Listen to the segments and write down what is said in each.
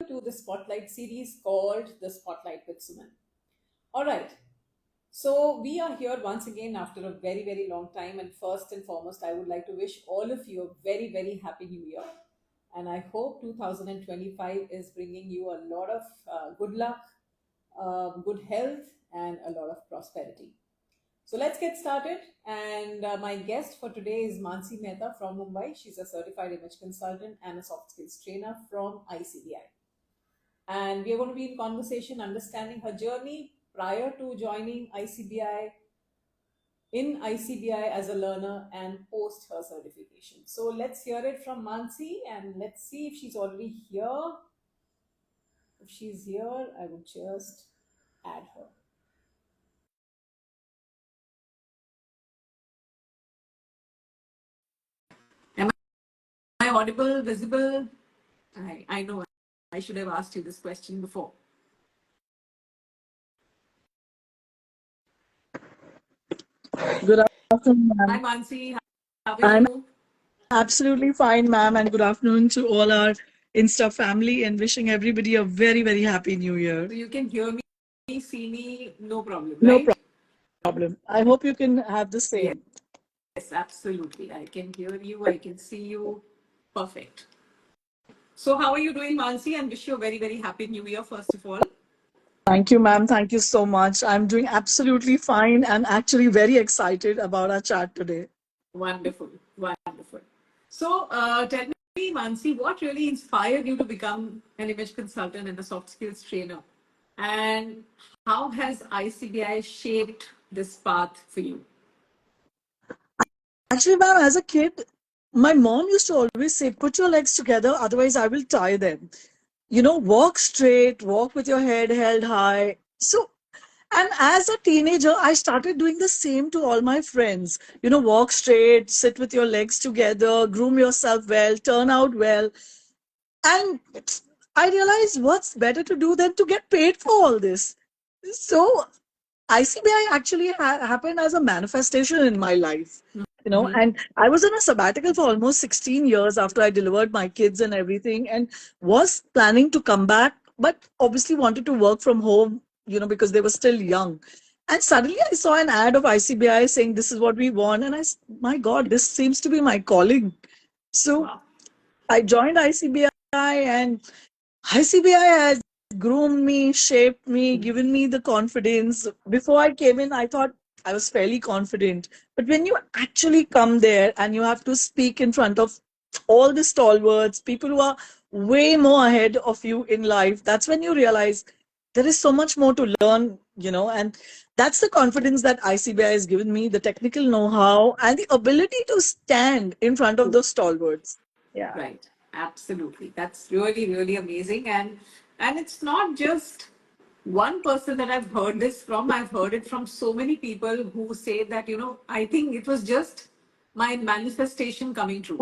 to the Spotlight series called The Spotlight with Suman. All right, so we are here once again after a very, very long time. And first and foremost, I would like to wish all of you a very, very happy new year. And I hope 2025 is bringing you a lot of good luck, good health, and a lot of prosperity. So let's get started. And my guest for today is Mansi Mehta from Mumbai. She's a certified image consultant and a soft skills trainer from ICBI. And we are going to be in conversation, understanding her journey prior to joining ICBI, in ICBI as a learner, and post her certification. So let's hear it from Mansi and let's see if she's already here. If she's here, I would just add her. Am I audible, visible? I know I should have asked you this question before. Good afternoon, Hi, ma'am. Mansi. How are I'm you? absolutely fine, ma'am, and good afternoon to all our Insta family and wishing everybody a very, very happy new year. So you can hear me, see me, no problem, No right? problem. I hope you can have the same. Yes, absolutely. I can hear you, I can see you. Perfect. So, how are you doing, Mansi? And wish you a very, very happy new year, first of all. Thank you, ma'am. Thank you so much. I'm doing absolutely fine and actually very excited about our chat today. Wonderful, wonderful. So, tell me, Mansi, what really inspired you to become an image consultant and a soft skills trainer? And how has ICBI shaped this path for you? Actually, ma'am, as a kid, my mom used to always say, put your legs together, otherwise I will tie them. Walk straight, walk with your head held high. And as a teenager, I started doing the same to all my friends. Walk straight, sit with your legs together, groom yourself well, turn out well. And I realized what's better to do than to get paid for all this. So ICBI actually happened as a manifestation in my life. Mm-hmm. And I was in a sabbatical for almost 16 years after I delivered my kids and everything, and was planning to come back, but obviously wanted to work from home, because they were still young. And suddenly I saw an ad of ICBI saying, this is what we want. And my God, this seems to be my calling. So Wow. I joined ICBI, and ICBI has groomed me, shaped me, given me the confidence. Before I came in, I thought I was fairly confident. But when you actually come there and you have to speak in front of all the stalwarts, people who are way more ahead of you in life, that's when you realize there is so much more to learn, and that's the confidence that ICBI has given me, the technical know how, and the ability to stand in front of those stalwarts. Yeah. Right. Absolutely. That's really, really amazing. And it's not just one person that I've heard this from. I've heard it from so many people who say that, I think it was just my manifestation coming true.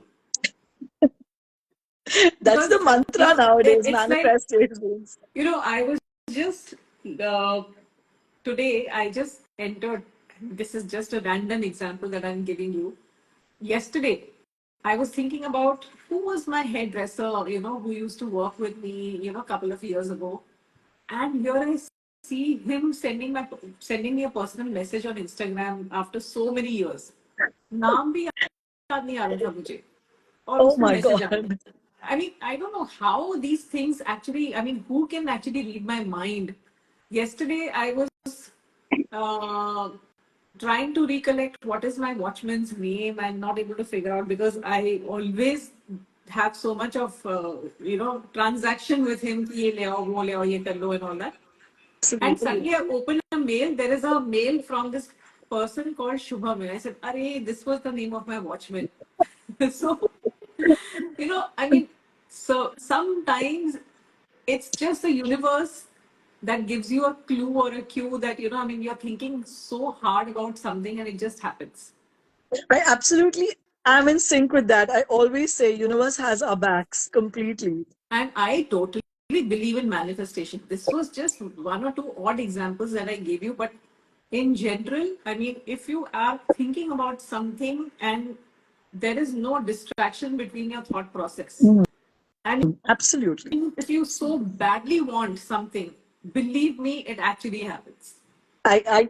That's Because, the mantra nowadays, it's like, manifestations. I was just, uh, today, I just entered, this is just a random example that I'm giving you. Yesterday, I was thinking about who was my hairdresser, who used to work with me, a couple of years ago. And here I see him sending me a personal message on Instagram after so many years. नाम भी याद नहीं आ रहा था मुझे और Oh उसका my message आ गया. God. I mean, I don't know how these things actually, I mean, who can actually read my mind? Yesterday, I was uh, trying to recollect what is my watchman's name and not able to figure out because I always have so much of, transaction with him, कि ये ले आओ, वो ले आओ, ये कर लो and all that. And Absolutely. suddenly I open a mail. There is a mail from this person called Shubham. And I said, Arey, this was the name of my watchman. So, I mean, so sometimes it's just the universe that gives you a clue or a cue that, I mean, you're thinking so hard about something and it just happens. I absolutely am in sync with that. I always say universe has our backs completely. And I totally believe in manifestation. This was just one or two odd examples that I gave you, but in general, I mean, if you are thinking about something and there is no distraction between your thought process, Mm. And Absolutely. if you so badly want something, believe me, it actually happens. I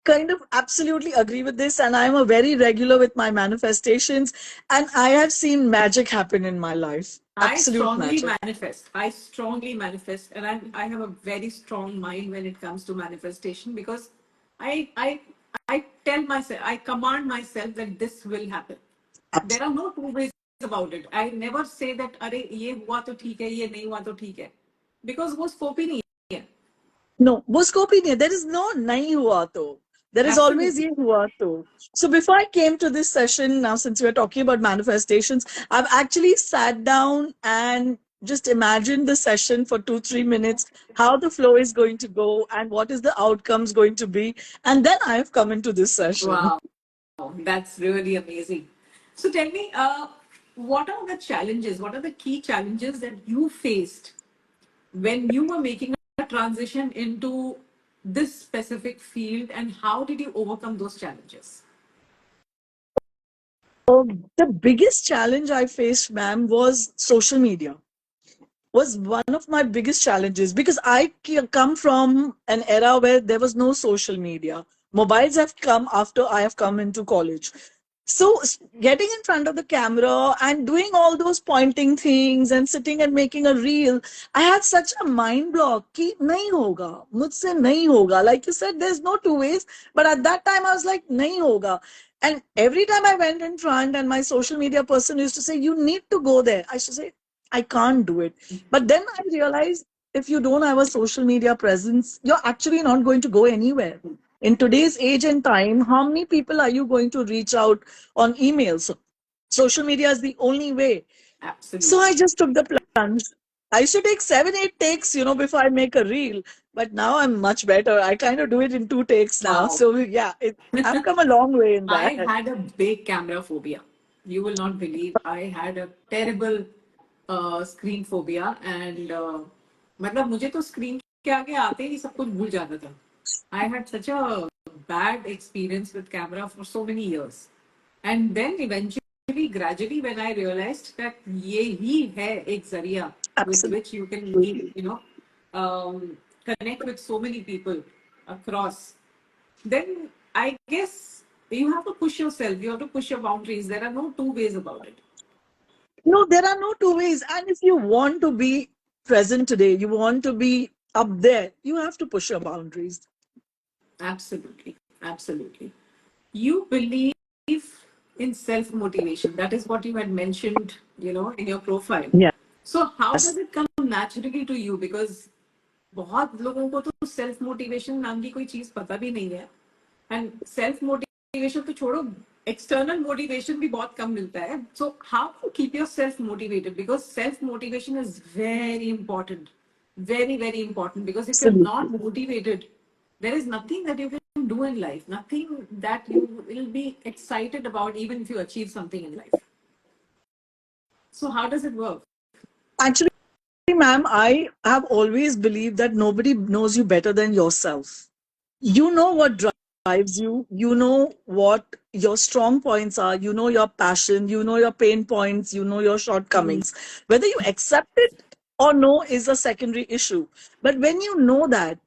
kind of absolutely agree with this, and I'm a very regular with my manifestations, and I have seen magic happen in my life. I Absolute strongly magic. manifest. I strongly manifest, and I have a very strong mind when it comes to manifestation because I I I tell myself, I command myself that this will happen. There are no two ways about it. I never say that अरे ये हुआ तो ठीक है, ये नहीं हुआ तो ठीक है, because वो scope ही नहीं है. No, वो scope ही नहीं है. There is no नहीं हुआ तो. There is always Absolutely. ये हुआ तो. So before I came to this session, now since we're talking about manifestations, I've actually sat down and just imagined the session for 2-3 minutes, how the flow is going to go and what is the outcomes going to be. And then I have come into this session. Wow, that's really amazing. So tell me, what are the challenges? What are the key challenges that you faced when you were making a transition into this specific field, and how did you overcome those challenges? The biggest challenge I faced, ma'am, was social media. Was one of my biggest challenges because come from an era where there was no social media. Mobiles have come after I have come into college. So getting in front of the camera and doing all those pointing things and sitting and making a reel, I had such a mind block कि नहीं होगा, मुझसे नहीं होगा. Like you said, there's no two ways. But at that time, I was like, नहीं होगा. And every time I went in front and my social media person used to say, you need to go there. I used to say, I can't do it. But then I realized if you don't have a social media presence, you're actually not going to go anywhere. In today's age and time, how many people are you going to reach out on emails? Social media is the only way. So I Absolutely. just took the plunge. I used to take 7-8 takes, before I make a reel. But now I'm much better. I kind of do it in 2 takes now. Wow. So yeah, I've come a long way in I that. had a big camera phobia. You will not believe. I had a terrible screen phobia, and मतलब मुझे तो screen के आगे आते ही सब कुछ भूल जाता था. I had such a bad experience with camera for so many years, and then eventually, gradually, when I realized that ये ही है एक जरिया with Absolutely. which you can meet, connect with so many people across, then I guess you have to push yourself. You have to push your boundaries. There are no two ways about it. No, there are no two ways. And if you want to be present today, you want to be up there, you have to push your boundaries. Absolutely. Absolutely. You believe in self motivation. That is what you had mentioned, in your profile. So how does Yes, it come naturally to you? Because बहुत लोगों को तो self motivation नाम की कोई चीज पता भी नहीं है. एंड सेल्फ मोटिवेशन तो छोड़ो, एक्सटर्नल मोटिवेशन भी बहुत कम मिलता है. So how to keep yourself motivated, because self motivation is very important, very very important, because if you are not absolutely. motivated, there is nothing that you can do in life, nothing that you will be excited about, even if you achieve something in life. So how does it work? Actually, ma'am, I have always believed that nobody knows you better than yourself. You know what drives you, you know what your strong points are, you know your passion, you know your pain points, you know your shortcomings. Whether you accept it or no is a secondary issue. But when you know that,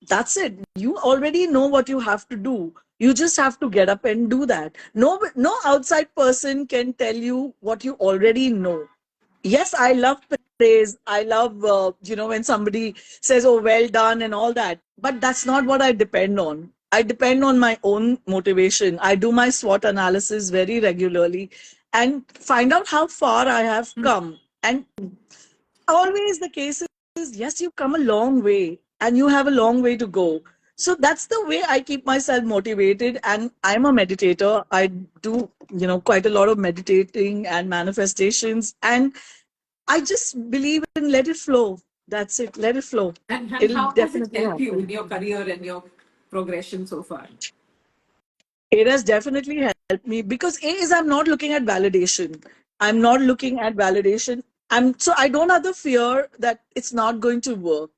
that's it. You already know what you have to do. You just have to get up and do that. No outside person can tell you what you already know. Yes, I love praise. I love, when somebody says, oh, well done and all that. But that's not what I depend on. I depend on my own motivation. I do my SWOT analysis very regularly and find out how far I have come. And always the case is, yes, you've come a long way and you have a long way to go. So that's the way I keep myself motivated. And I'm a meditator. I do, quite a lot of meditating and manifestations. And I just believe in let it flow. That's it. Let it flow. And It'll how has it definitely helped you in happen. your career and your progression so far? It has definitely helped me because A is I'm not looking at validation. I'm not looking at validation. I don't have the fear that it's not going to work.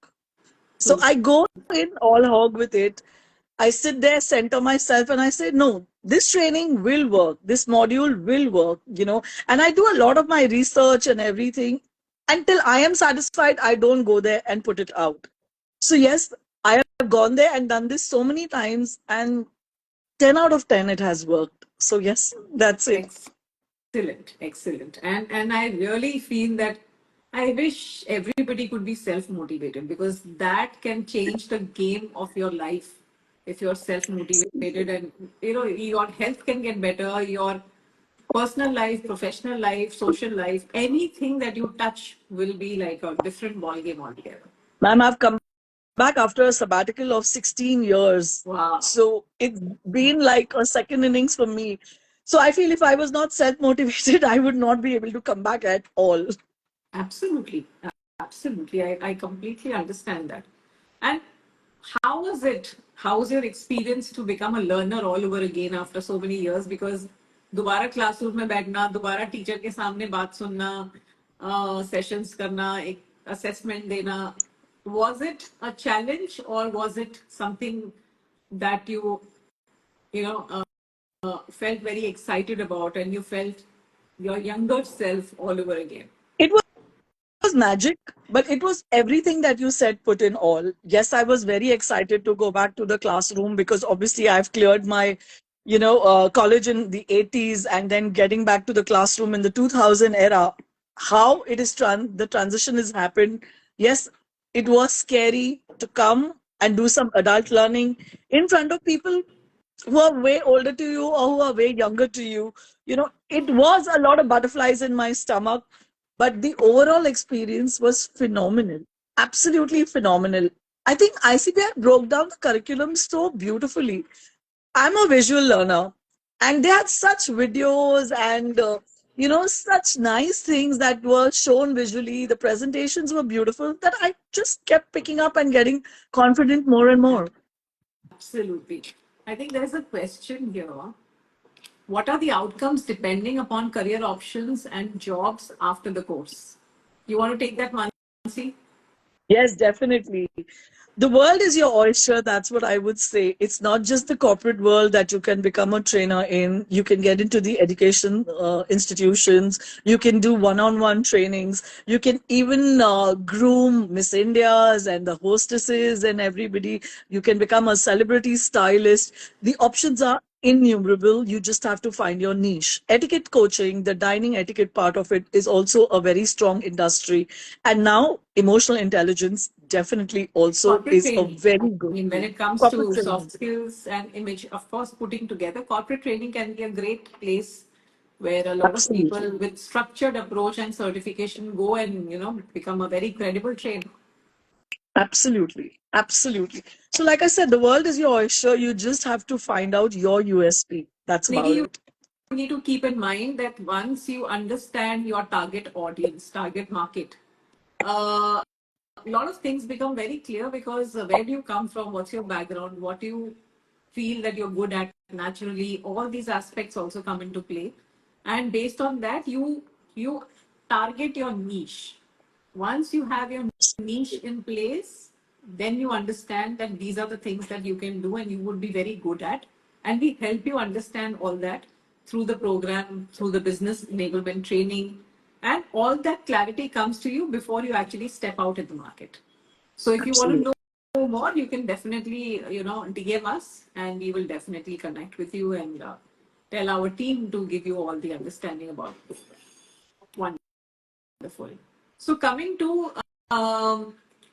So True. I go in all hog with it. I sit there, center myself, and I say, no, this training will work. This module will work, and I do a lot of my research and everything. Until I am satisfied, I don't go there and put it out. So yes, I have gone there and done this so many times, and 10 out of 10 it has worked. So yes, that's it. Excellent, excellent. And I really feel that I wish everybody could be self-motivated, because that can change the game of your life if you're self-motivated, and your health can get better, your personal life, professional life, social life, anything that you touch will be like a different ball game altogether. Ma'am, I've come back after a sabbatical of 16 years. Wow. So it's been like a second innings for me. So I feel if I was not self motivated, I would not be able to come back at all. Absolutely. Absolutely. I completely understand that. And how was it? How was your experience to become a learner all over again after so many years? Because दोबारा classroom में बैठना, दोबारा teacher के सामने बात सुनना, sessions करना, एक assessment देना, was it a challenge, or was it something that you know felt very excited about, and you felt your younger self all over again? It was magic, but it was everything that you said put in all. Yes, I was very excited to go back to the classroom because obviously I've cleared my, college in the 80s and then getting back to the classroom in the 2000 era. How it is the transition has happened. Yes, it was scary to come and do some adult learning in front of people who are way older to you or who are way younger to you. It was a lot of butterflies in my stomach, but the overall experience was phenomenal. Absolutely phenomenal. I think ICBI broke down the curriculum so beautifully. I'm a visual learner, and they had such videos and such nice things that were shown visually. The presentations were beautiful that I just kept picking up and getting confident more and more. Absolutely. I think there's a question here. What are the outcomes depending upon career options and jobs after the course? You want to take that, Mansi? Yes, definitely. The world is your oyster. That's what I would say. It's not just the corporate world that you can become a trainer in. You can get into the education institutions. You can do one-on-one trainings. You can even groom Miss Indias and the hostesses and everybody. You can become a celebrity stylist. The options are innumerable. You just have to find your niche. Etiquette coaching, the dining etiquette part of it, is also a very strong industry. And now emotional intelligence definitely also Corporate is a training. I very good mean, when thing. it comes Corporate to soft training. skills and image, of course, putting together, corporate training can be a great place where a lot of Absolutely. people with structured approach and certification go and, become a very credible trainer. Absolutely. Absolutely. So, like I said, the world is your oyster. You just have to find out your USP. That's Maybe about you it. need to keep in mind that once you understand your target audience, target market, a lot of things become very clear, because where do you come from, what's your background, what do you feel that you're good at naturally, all these aspects also come into play, and based on that you target your niche. Once you have your niche in place, then you understand that these are the things that you can do and you would be very good at, and we help you understand all that through the program, through the business enablement training, and all that clarity comes to you before you actually step out in the market. So if you want to Absolutely. know more, you can definitely, DM us, and we will definitely connect with you and tell our team to give you all the understanding about it. Wonderful. So coming to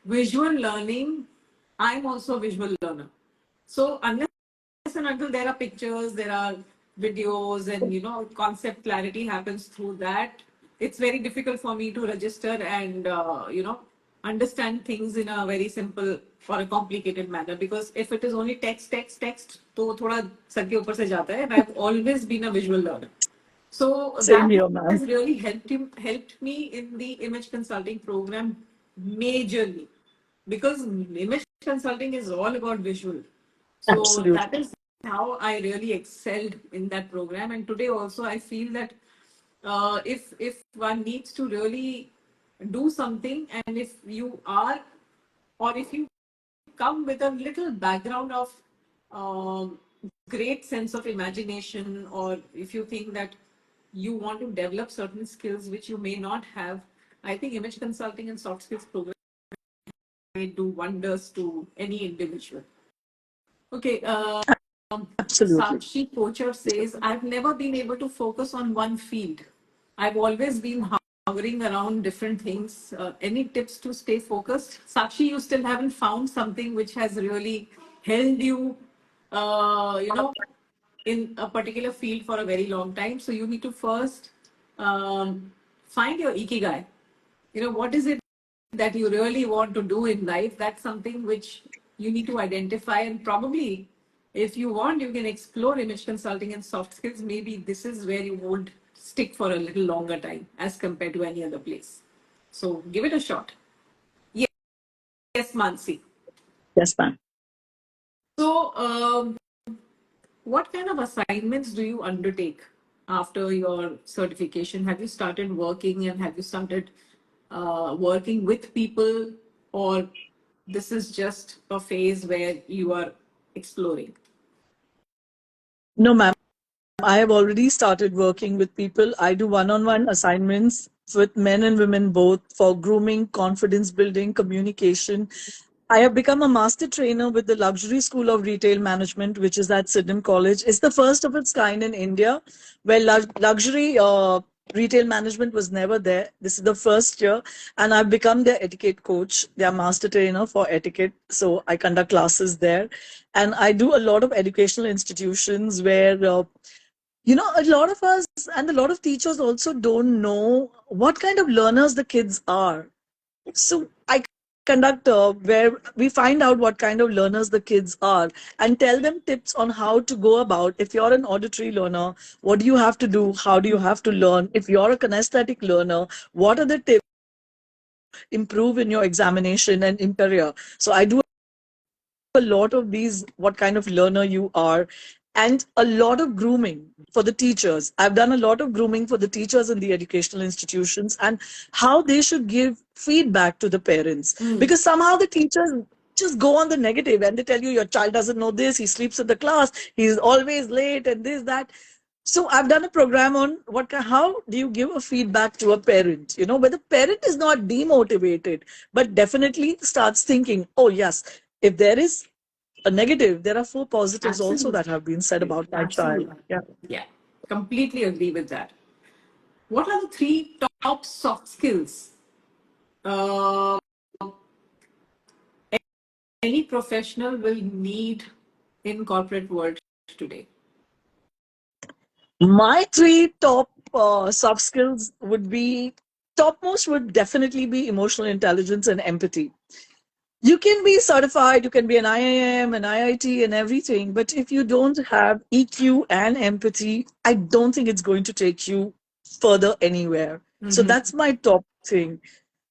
visual learning, I'm also a visual learner. So unless and until there are pictures, there are videos, and concept clarity happens through that, it's very difficult for me to register and understand things in a very simple or a complicated manner. Because if it is only text, तो थोड़ा sir के ऊपर से जाता है. And I've always been a visual learner. So Same that here, ma'am. has really helped me in the image consulting program majorly, because image consulting is all about visual. So that Absolutely. is how I really excelled in that program. And today also I feel that if one needs to really do something, and if you are, or if you come with a little background of um, great sense of imagination, or if you think that you want to develop certain skills which you may not have, I think image consulting and soft skills program may do wonders to any individual. Okay, Absolutely. Sakshi Pocher says, I've never been able to focus on one field. I've always been hovering around different things. Any tips to stay focused? Sakshi, you still haven't found something which has really held you, you know, in a particular field for a very long time. So you need to first find your ikigai. You know, what is it that you really want to do in life? That's something which you need to identify. And probably, if you want, you can explore image consulting and soft skills. Maybe this is where you would stick for a little longer time as compared to any other place. So give it a shot. Yes, yes, Mansi. Yes, ma'am. So, what kind of assignments do you undertake after your certification? Have you started working and have you started working with people, or this is just a phase where you are exploring? No, ma'am. I have already started working with people. I do one on one assignments with men and women both for grooming, confidence building, communication. I have become a master trainer with the Luxury School of Retail Management, which is at Sydenham College. It's the first of its kind in India, where luxury retail management was never there. This is the first year, and I've become their etiquette coach, their master trainer for etiquette. So I conduct classes there, and I do a lot of educational institutions where a lot of us and a lot of teachers also don't know what kind of learners the kids are. So I conduct where we find out what kind of learners the kids are and tell them tips on how to go about. If you're an auditory learner, what do you have to do? How do you have to learn? If you're a kinesthetic learner, what are the tips to improve in your examination and in career? So I do a lot of these, what kind of learner you are, and a lot of grooming for the teachers. I've done a lot of grooming for the teachers in the educational institutions and how they should give feedback to the parents. Because somehow the teachers just go on the negative and they tell you your child doesn't know this, he sleeps in the class, he's always late, and this, that. So I've done a program on how do you give a feedback to a parent, where the parent is not demotivated, but definitely starts thinking, oh yes, if there is a negative, there are four positives also Absolutely. that have been said about my child. Absolutely. Yeah. Yeah, completely agree with that. What are the three top soft skills uh, any professional will need in corporate world today? My three top soft skills would be topmost would definitely be emotional intelligence and empathy. You can be certified, you can be an IIM, an IIT, and everything, but if you don't have EQ and empathy, I don't think it's going to take you further anywhere. So that's my top thing.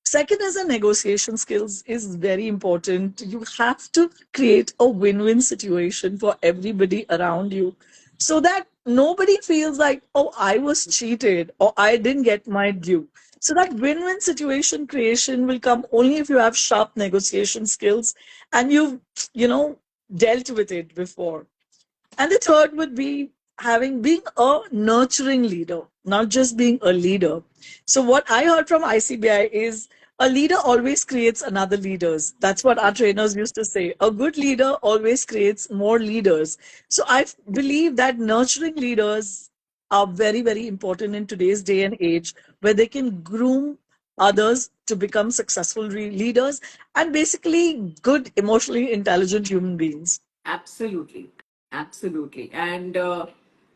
Second is a negotiation skills is very important. You have to create a win-win situation for everybody around you so that nobody feels like, oh, I was cheated or I didn't get my due. So that win-win situation creation will come only if you have sharp negotiation skills and you've dealt with it before. And the third would be being a nurturing leader, not just being a leader. So what I heard from ICBI is a leader always creates another leaders. That's what our trainers used to say. A good leader always creates more leaders. So I believe that nurturing leaders are very, very important in today's day and age, where they can groom others to become successful leaders and basically good, emotionally intelligent human beings. Absolutely. Absolutely. And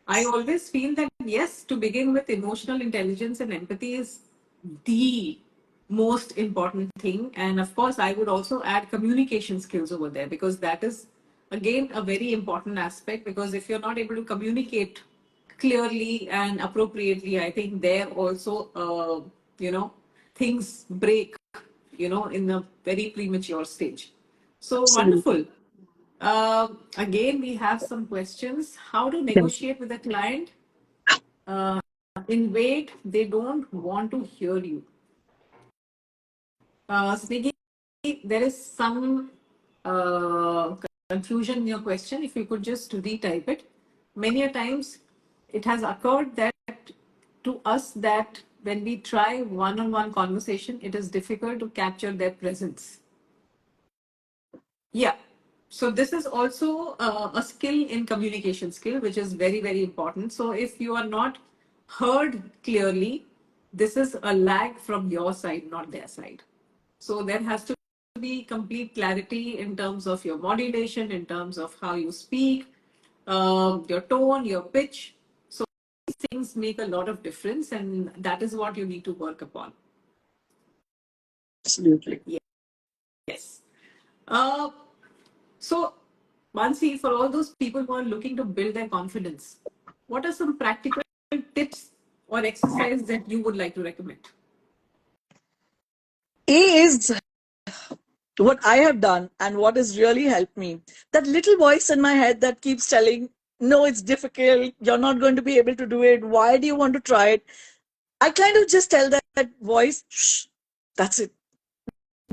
I always feel that, yes, to begin with, emotional intelligence and empathy is the most important thing. And of course, I would also add communication skills over there because that is, again, a very important aspect. Because if you're not able to communicate clearly and appropriately, I think there also, things break, in a very premature stage. So Absolutely. wonderful. Again, we have some questions. How to Yes. negotiate with a client uh, in wait they don't want to hear you? Sniggy, there is some uh, confusion in your question. If you could just retype it. Many a times it has occurred that to us that when we try one-on-one conversation, it is difficult to capture their presence. Yeah. So this is also a skill in communication skill, which is very, very important. So if you are not heard clearly, this is a lag from your side, not their side. So there has to be complete clarity in terms of your modulation, in terms of how you speak, your tone, your pitch. So these things make a lot of difference, and that is what you need to work upon. Absolutely. Yes. Uh, so, Mansi, for all those people who are looking to build their confidence, what are some practical tips or exercise that you would like to recommend? A is what I have done and what has really helped me. That little voice in my head that keeps telling, no, it's difficult. You're not going to be able to do it. Why do you want to try it? I kind of just tell that voice, shh, that's it.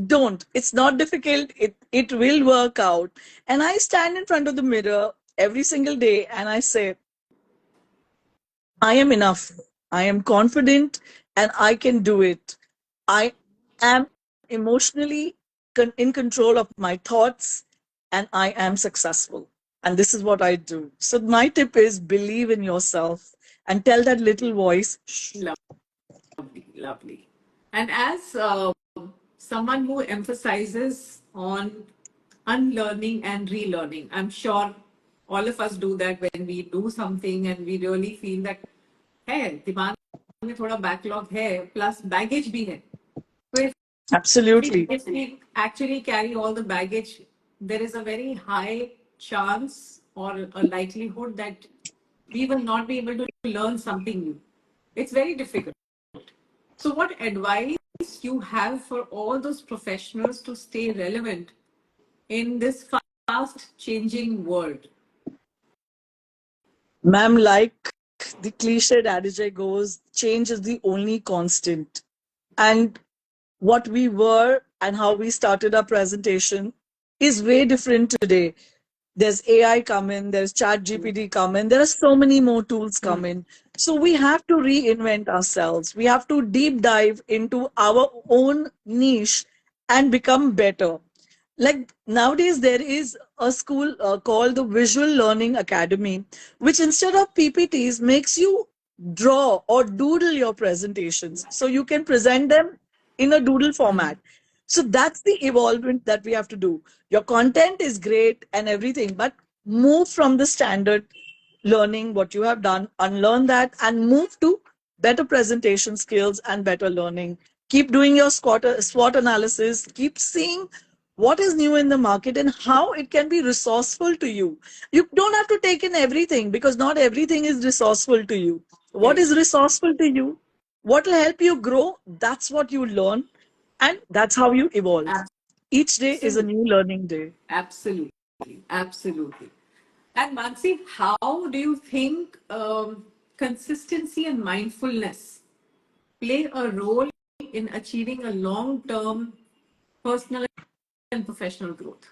Don't. It's not difficult. It will work out. And I stand in front of the mirror every single day and I say, I am enough. I am confident and I can do it. I am emotionally in control of my thoughts and I am successful. And this is what I do. So my tip is believe in yourself and tell that little voice, shh. Lovely, lovely. And as someone who emphasizes on unlearning and relearning, I'm sure all of us do that when we do something and we really feel that, hey, दिमाग में थोड़ा backlog है, plus baggage भी है. So Absolutely. if we actually carry all the baggage, there is a very high chance or a likelihood that we will not be able to learn something new. It's very difficult. So, what advice you have for all those professionals to stay relevant in this fast changing world? Ma'am, like the cliched adage goes, change is the only constant. And what we were and how we started our presentation is way different today. There's AI coming, there's chat GPT coming, there are so many more tools coming. So we have to reinvent ourselves. We have to deep dive into our own niche and become better. Like nowadays, there is a school called the Visual Learning Academy, which instead of PPTs makes you draw or doodle your presentations. So you can present them in a doodle format. So that's the evolvement that we have to do. Your content is great and everything, but move from the standard learning what you have done, unlearn that, and move to better presentation skills and better learning. Keep doing your SWOT analysis, keep seeing what is new in the market and how it can be resourceful to you. You don't have to take in everything because not everything is resourceful to you. What is resourceful to you? What will help you grow? That's what you learn, and that's how you evolve. Each day is a new learning day. Absolutely, absolutely. And Mansi, how do you think consistency and mindfulness play a role in achieving a long-term personal and professional growth?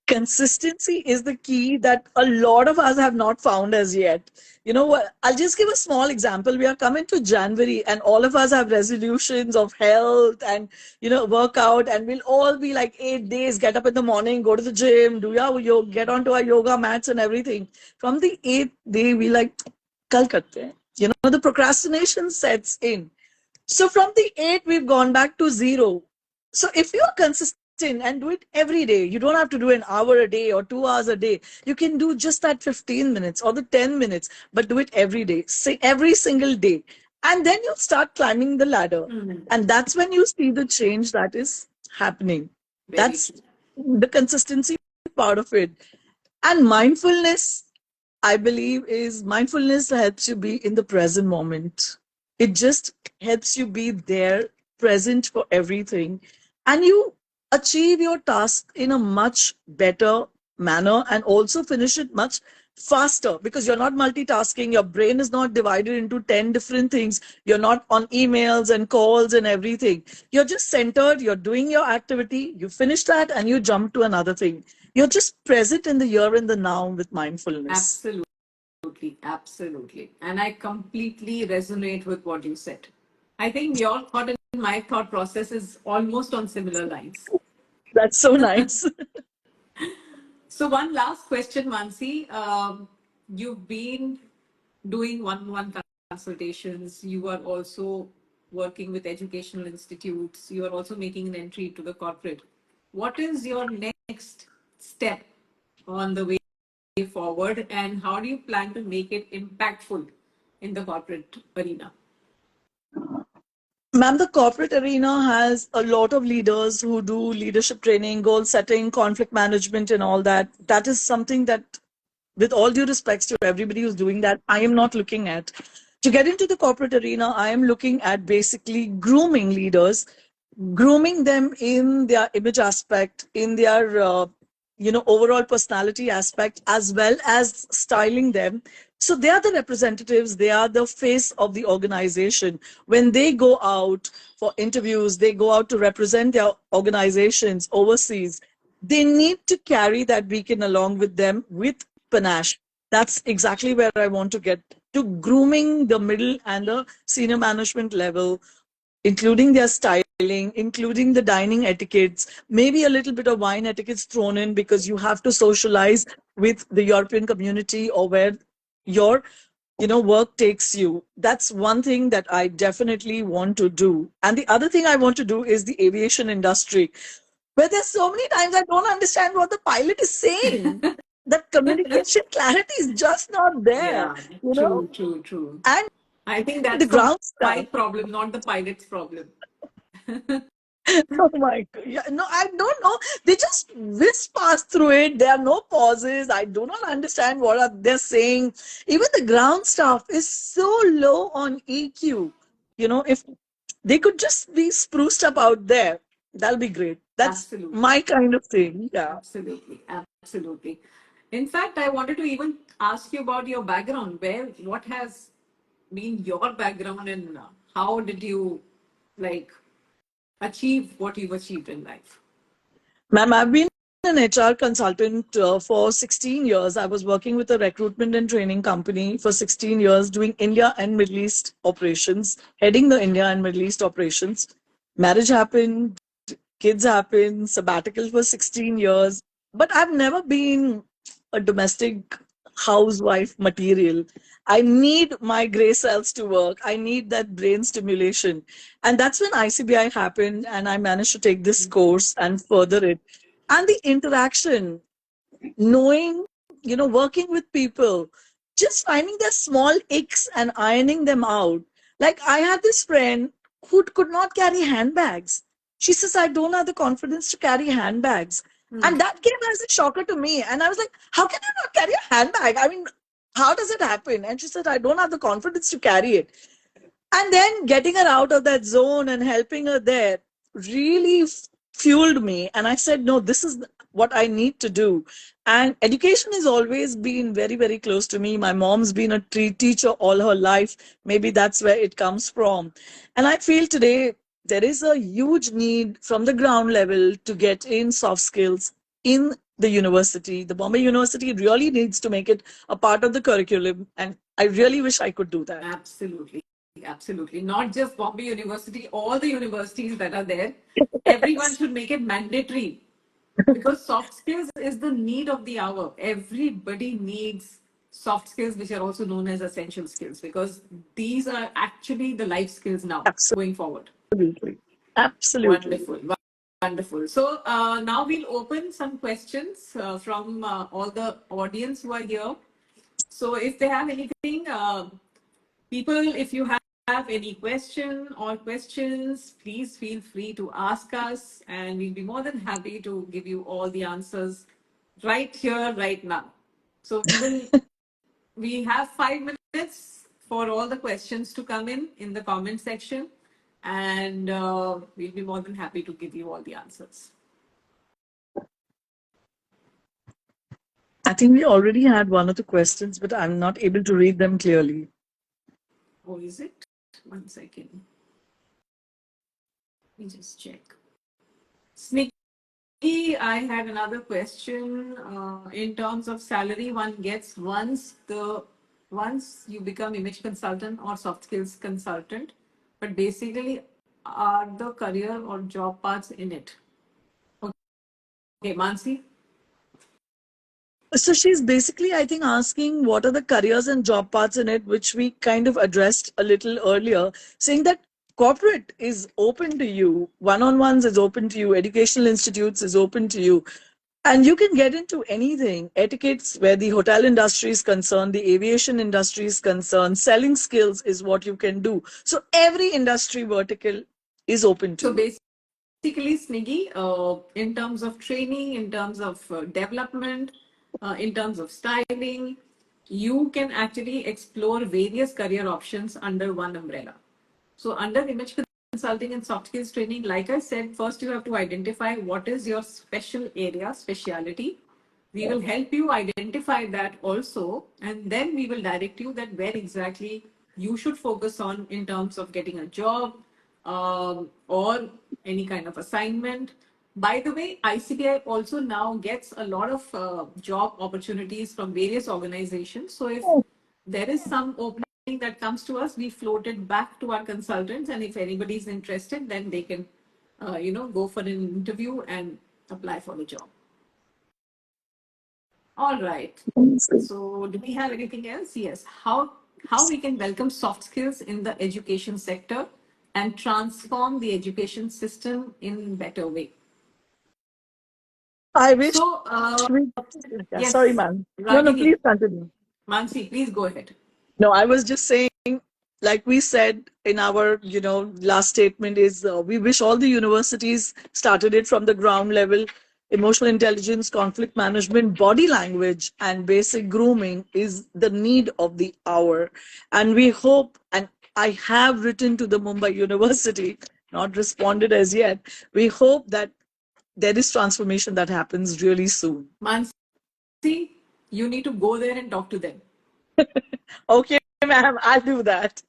Consistency is the key that a lot of us have not found as yet. You know what? I'll just give a small example. We are coming to January, and all of us have resolutions of health and workout, and we'll all be like 8 days, get up in the morning, go to the gym, do your yoga, get onto our yoga mats and everything. From the 8th day, we like, kal karte hain. The procrastination sets in. So from the 8, we've gone back to 0. So if you're consistent and do it every day, you don't have to do an hour a day or 2 hours a day. You can do just that 15 minutes or the 10 minutes, but do it every day, say every single day. And then you'll start climbing the ladder. And that's when you see the change that is happening. That's the consistency part of it. And mindfulness, I believe, is mindfulness helps you be in the present moment. It just helps you be there, present for everything. And you achieve your task in a much better manner and also finish it much faster because you're not multitasking. Your brain is not divided into 10 different things. You're not on emails and calls and everything. You're just centered. You're doing your activity. You finish that and you jump to another thing. You're just present in the here and the now with mindfulness. Absolutely. Absolutely, absolutely. And I completely resonate with what you said. I think your thought and my thought process is almost on similar lines. That's so nice. So, one last question, Mansi. You've been doing one-on-one consultations. You are also working with educational institutes. You are also making an entry to the corporate. What is your next step on the way forward, and how do you plan to make it impactful in the corporate arena? Ma'am, the corporate arena has a lot of leaders who do leadership training, goal setting, conflict management, and all that. That is something that, with all due respects to everybody who's doing that, I am not looking at. To get into the corporate arena, I am looking at basically grooming leaders, grooming them in their image aspect, in their overall personality aspect, as well as styling them. So they are the representatives, they are the face of the organization. When they go out for interviews, they go out to represent their organizations overseas, they need to carry that beacon along with them with panache. That's exactly where I want to get to, grooming the middle and the senior management level, including their styling, including the dining etiquettes, maybe a little bit of wine etiquettes thrown in because you have to socialize with the European community or where your work takes you. That's one thing that I definitely want to do. And the other thing I want to do is the aviation industry, where there's so many times I don't understand what the pilot is saying. That communication clarity is just not there, Yeah, you know, true, true, true. and I think the that's the ground stuff. flight problem, not the pilot's problem. Oh my God. Yeah, no, I don't know. They just whiz past through it. There are no pauses. I do not understand what are they saying. Even the ground staff is so low on EQ. If they could just be spruced up out there, that'll be great. That's Absolutely. my kind of thing. Yeah. Absolutely, absolutely. In fact, I wanted to even ask you about your background. What has been your background, and how did you like achieve what you've achieved in life? Ma'am, I've been an HR consultant for 16 years. I was working with a recruitment and training company for 16 years, doing India and Middle East operations, heading the India and Middle East operations. Marriage happened, kids happened, sabbatical for 16 years. But I've never been a domestic housewife material. I need my gray cells to work. I need that brain stimulation. And that's when ICBI happened, and I managed to take this course and further it. And the interaction, knowing, working with people, just finding their small icks and ironing them out. Like, I had this friend who could not carry handbags. She says, I don't have the confidence to carry handbags. Hmm. And that came as a shocker to me. And I was like, how can you not carry a handbag? I mean, how does it happen? And she said, I don't have the confidence to carry it. And then getting her out of that zone and helping her there really fueled me. And I said, no, this is what I need to do. And education has always been very, very close to me. My mom's been a teacher all her life. Maybe that's where it comes from. And I feel today there is a huge need from the ground level to get in soft skills in the university. The Bombay University really needs to make it a part of the curriculum. And I really wish I could do that. Absolutely, absolutely. Not just Bombay University, all the universities that are there, everyone should make it mandatory, because soft skills is the need of the hour. Everybody needs soft skills, which are also known as essential skills, because these are actually the life skills now going forward. Absolutely. Absolutely. Wonderful. Wonderful. So now we'll open some questions from all the audience who are here. So if they have anything, people, if you have any question or questions, please feel free to ask us, and we'll be more than happy to give you all the answers right here, right now. So we have 5 minutes for all the questions to come in the comment section, and we'll be more than happy to give you all the answers. I think we already had one of the questions, but I'm not able to read them clearly. Oh, is it? 1 second. Let me just check. Sneaky, I had another question. In terms of salary one gets once the once you become image consultant or soft skills consultant, but basically are the career or job paths in it. Okay, Mansi. So she's basically, I think, asking what are the careers and job paths in it, which we kind of addressed a little earlier, saying that corporate is open to you, one-on-ones is open to you, educational institutes is open to you, and you can get into anything. Etiquettes, where the hotel industry is concerned, the aviation industry is concerned, selling skills is what you can do. So every industry vertical is open to So you. basically, Sniggy, in terms of training, in terms of development, in terms of styling, you can actually explore various career options under one umbrella. So under image consulting and soft skills training, like I said, first you have to identify what is your special area, speciality. We will help you identify that also, and then we will direct you that where exactly you should focus on in terms of getting a job, or any kind of assignment. By the way, ICBI also now gets a lot of job opportunities from various organizations. So if there is some opening that comes to us, we float it back to our consultants, and if anybody is interested, then they can, go for an interview and apply for the job. All right. So, do we have anything else? Yes. How we can welcome soft skills in the education sector and transform the education system in better way. I wish So, we. Yeah, sorry, yes, ma'am. No, no, please Ragini, continue. Mansi, please go ahead. No, I was just saying, like we said in our, last statement is we wish all the universities started it from the ground level. Emotional intelligence, conflict management, body language, and basic grooming is the need of the hour. And we hope, and I have written to the Mumbai University, not responded as yet. We hope that there is transformation that happens really soon. Mansi, you need to go there and talk to them, Okay, ma'am, I'll do that.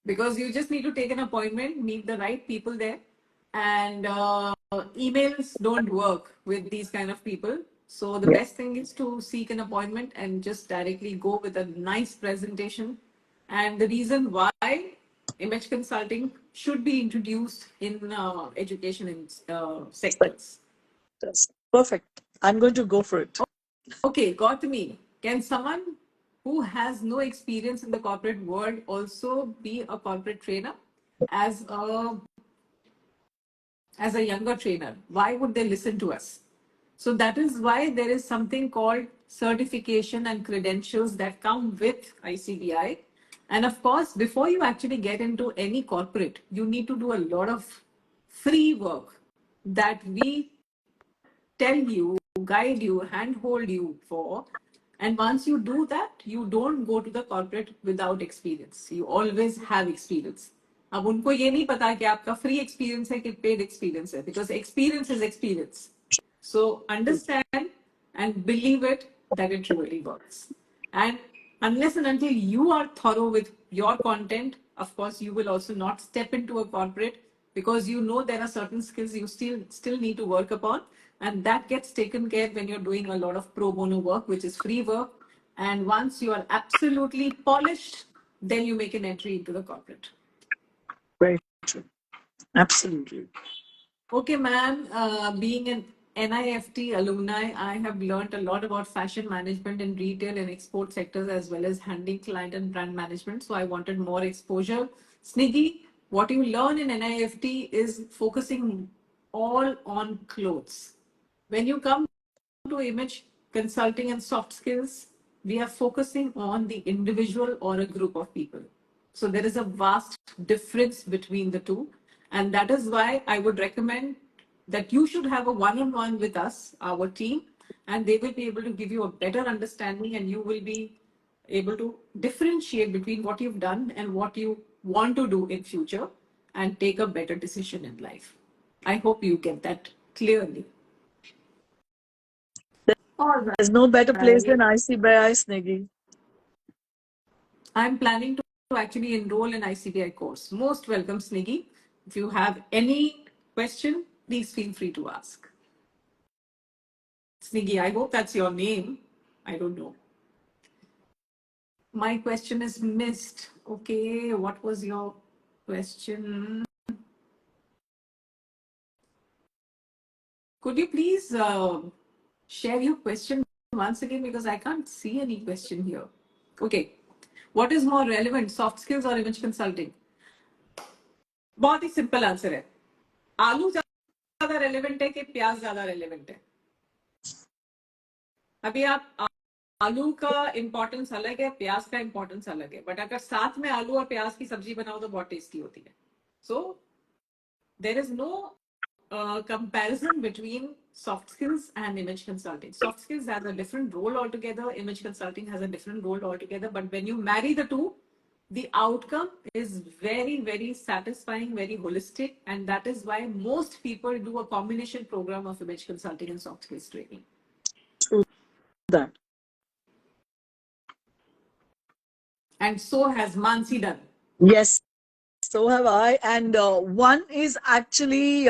because you just need to take an appointment, meet the right people there, and emails don't work with these kind of people. So the Yeah. best thing is to seek an appointment and just directly go with a nice presentation. And the reason why image consulting should be introduced in education in, sectors. Perfect. I'm going to go for it. Okay, got me. Can someone who has no experience in the corporate world also be a corporate trainer as a younger trainer? Why would they listen to us? So that is why there is something called certification and credentials that come with ICBI. And of course, before you actually get into any corporate, you need to do a lot of free work that we tell you, guide you, handhold you for. And once you do that, you don't go to the corporate without experience. You always have experience. अब उनको ये नहीं पता कि आपका free experience है कि paid experience है, because experience is experience. So understand and believe it that it really works. And unless and until you are thorough with your content, of course, you will also not step into a corporate, because you know there are certain skills you still need to work upon, and that gets taken care when you're doing a lot of pro bono work, which is free work. And once you are absolutely polished, then you make an entry into the corporate. Very true. Absolutely. Okay, ma'am. Being an NIFT alumni, I have learned a lot about fashion management in retail and export sectors, as well as handling client and brand management. So I wanted more exposure. Sniggy, what you learn in NIFT is focusing all on clothes. When you come to image consulting and soft skills, we are focusing on the individual or a group of people. So there is a vast difference between the two. And that is why I would recommend that you should have a one on one with us, our team, and they will be able to give you a better understanding, and you will be able to differentiate between what you've done and what you want to do in future, and take a better decision in life. I hope you get that clearly. All There's no better place right. than ICBI, Sniggy. I'm planning to actually enroll in ICBI course. Most welcome, Sniggy. If you have any question, please feel free to ask. Sniggy, I hope that's your name. I don't know. My question is missed. Okay, what was your question? Could you please share your question once again, because I can't see any question here. Okay. What is more relevant, soft skills or image consulting? बहुत ही simple answer है. आलू ज्यादा relevant है कि प्याज ज्यादा relevant है? अभी आप आलू का इंपॉर्टेंस अलग है, प्याज का इंपॉर्टेंस अलग है, बट अगर साथ में आलू और प्याज की सब्जी बनाओ तो बहुत टेस्टी होती है. So there is no comparison between soft skills and image consulting. Soft skills has a different role altogether. Image consulting has a different role altogether. But when you marry the two, the outcome is very, very satisfying, very holistic. And that is why most people do a combination program of image consulting and soft skills training. True that. And so has Mansi done. Yes, so have I. And one is actually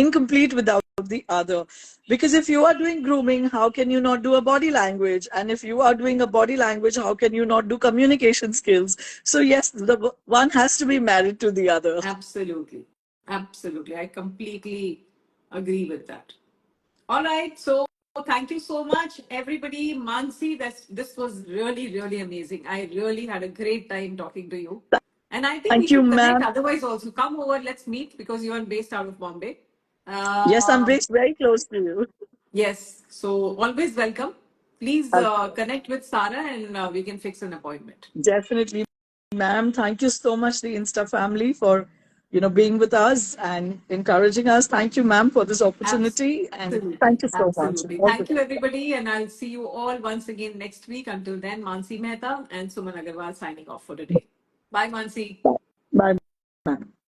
incomplete without the other. Because if you are doing grooming, how can you not do a body language? And if you are doing a body language, how can you not do communication skills? So, yes, the one has to be married to the other. Absolutely. Absolutely. I completely agree with that. All right. So thank you so much, everybody. Mansi, this was really, really amazing. I really had a great time talking to you. And I think we Thank you, should connect ma'am. otherwise also. Come over, let's meet, because you are based out of Bombay. Yes, I'm based very close to you. Yes. So always welcome. Please connect with Sarah and we can fix an appointment. Definitely, ma'am. Thank you so much, the Insta family, for being with us and encouraging us. Thank you, ma'am, for this opportunity. Absolutely. And thank you so much. Absolutely. Thank you, everybody. And I'll see you all once again next week. Until then, Mansi Mehta and Suman Agarwal signing off for today. Bye, Mansi. Bye, ma'am.